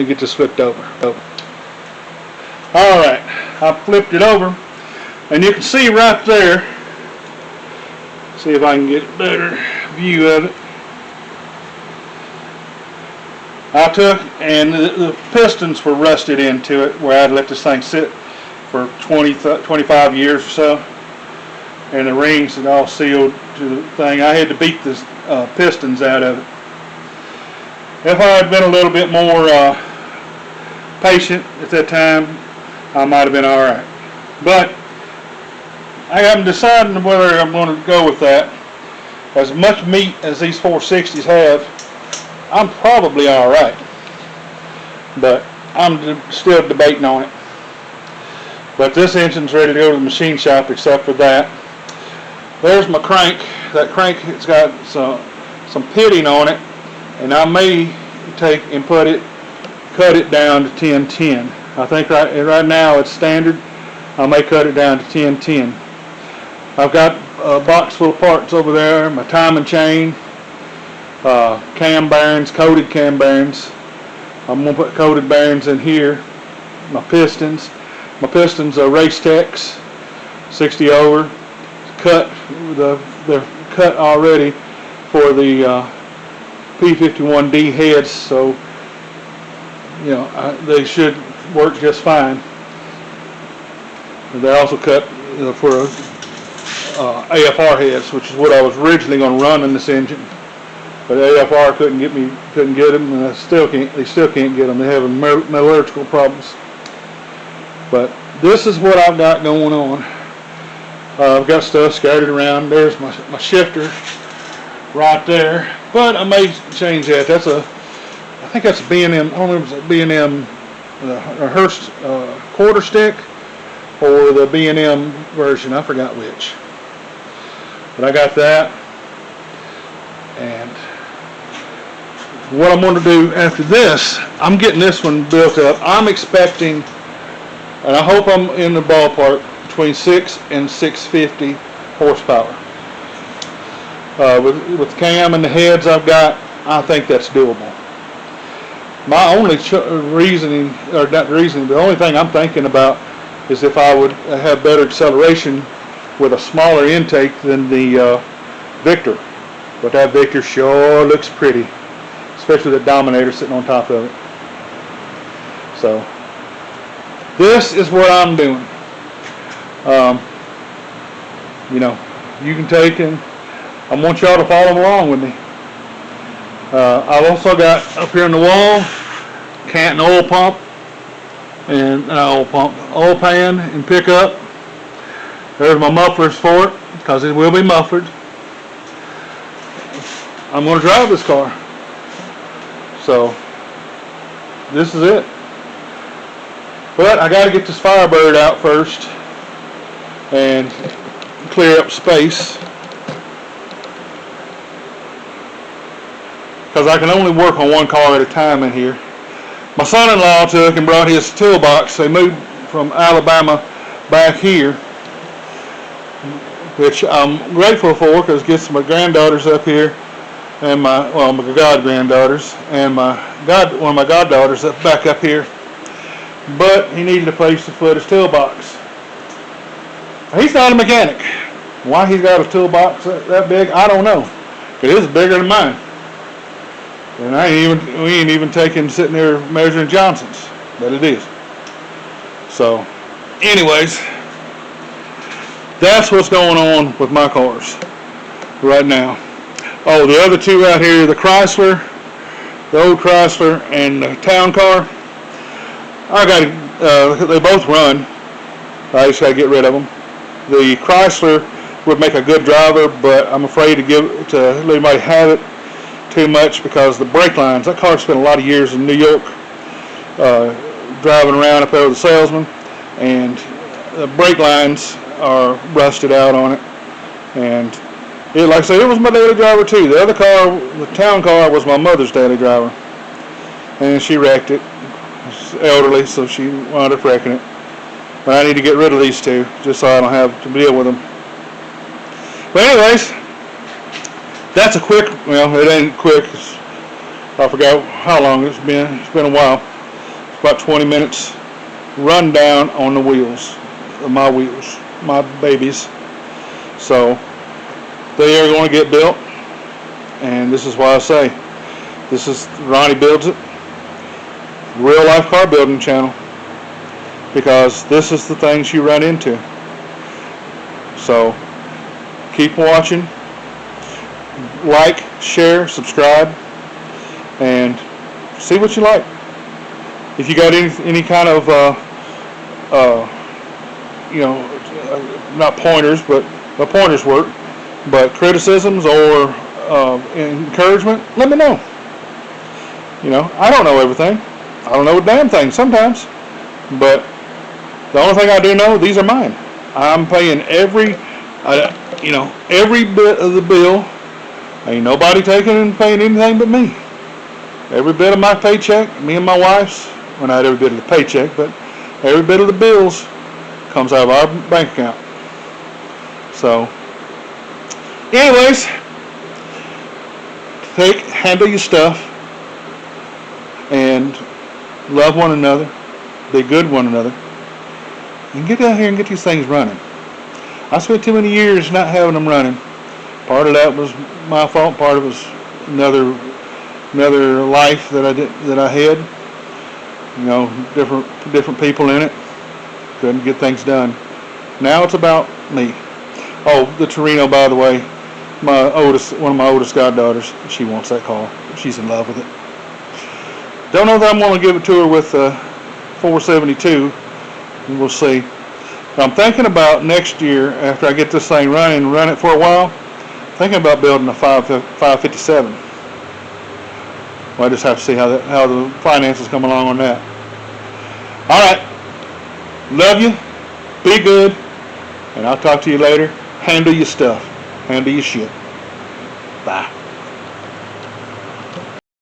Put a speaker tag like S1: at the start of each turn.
S1: me get this flipped over. Alright, I flipped it over, and you can see right there, see if I can get a better view of it. I took, and the pistons were rusted into it, where I'd let this thing sit for 25 years or so, and the rings had all sealed to the thing. I had to beat the pistons out of it. If I had been a little bit more patient at that time, I might have been alright. But I am deciding whether I'm going to go with that. As much meat as these 460s have, I'm probably alright. But I'm still debating on it. But this engine's ready to go to the machine shop except for that. There's my crank. That crank has got some pitting on it, and I may take and cut it down to 1010. I think right now it's standard. I may cut it down to 1010. I've got a box full of parts over there, my timing chain, cam bearings, coated cam bearings. I'm going to put coated bearings in here. My pistons. My pistons are Race Techs, 60 over. They're cut already for the P-51D heads, so you know they should work just fine. And they're also cut for AFR heads, which is what I was originally going to run in this engine. But AFR couldn't get them, and they still can't get them. They have metallurgical problems. But this is what I've got going on. I've got stuff scattered around. There's my shifter right there. But I may change that. I think that's a B&M. I don't remember if it's a B&M Hurst quarter stick or the B&M version. I forgot which. But I got that. And what I'm going to do after this, I'm getting this one built up. I'm expecting, and I hope I'm in the ballpark, between 6 and 650 horsepower. With the cam and the heads I've got, I think that's doable. My only reasoning, or not reasoning, the only thing I'm thinking about is if I would have better acceleration with a smaller intake than the Victor. But that Victor sure looks pretty, especially the Dominator sitting on top of it. So this is what I'm doing. You know, you can take, and I want y'all to follow along with me. I've also got up here in the wall Canton oil pump and oil pan and pickup. There's my mufflers for it, because it will be muffled. I'm going to drive this car. So this is it. But I got to get this Firebird out first and clear up space, because I can only work on one car at a time in here. My son-in-law took and brought his toolbox. They moved from Alabama back here, which I'm grateful for, because it gets my granddaughters up here, and my god-granddaughters, and one of my goddaughters back up here. But he needed a place to put his toolbox. He's not a mechanic. Why he's got a toolbox that big, I don't know. It is bigger than mine. And we ain't even sitting there measuring Johnsons, but it is. So, anyways, that's what's going on with my cars right now. Oh, the other two out here, the Chrysler, the old Chrysler, and the town car, they both run. I just got to get rid of them. The Chrysler would make a good driver, but I'm afraid to let anybody have it too much, because the brake lines, that car spent a lot of years in New York driving around up there with a salesman, and the brake lines are rusted out on it. And like I said, it was my daily driver too. The other car, the town car, was my mother's daily driver, and she wrecked it. She's elderly, so she wound up wrecking it. But I need to get rid of these two, just so I don't have to deal with them. But anyways, that's a quick, well, it ain't quick. I forgot how long it's been. It's been a while. about 20 minutes run down on the wheels, my babies. So they are going to get built, and this is why I say this is Ronnie Builds It, real life car building channel, because this is the things you run into. So keep watching, like, share, subscribe, and see what you like. If you got any kind of not pointers, but pointers work, but criticisms or encouragement, let me know. I don't know everything. I don't know a damn thing sometimes, but the only thing I do know, these are mine. I'm paying every bit of the bill. Ain't nobody taking and paying anything but me. Every bit of my paycheck, me and my wife's, well, not every bit of the paycheck, but every bit of the bills comes out of our bank account. So, anyways, handle your stuff and love one another, be good to one another, and get out here and get these things running. I spent too many years not having them running. Part of that was my fault. Part of it was another life that I had. Different people in it. Couldn't get things done. Now it's about me. Oh, the Torino, by the way, one of my oldest goddaughters, she wants that car. She's in love with it. Don't know that I'm going to give it to her with 472. We'll see. But I'm thinking about next year, after I get this thing running and run it for a while, thinking about building a 557. Well, I just have to see how the finances come along on that. All right. Love you. Be good. And I'll talk to you later. Handle your stuff. Handle your shit. Bye.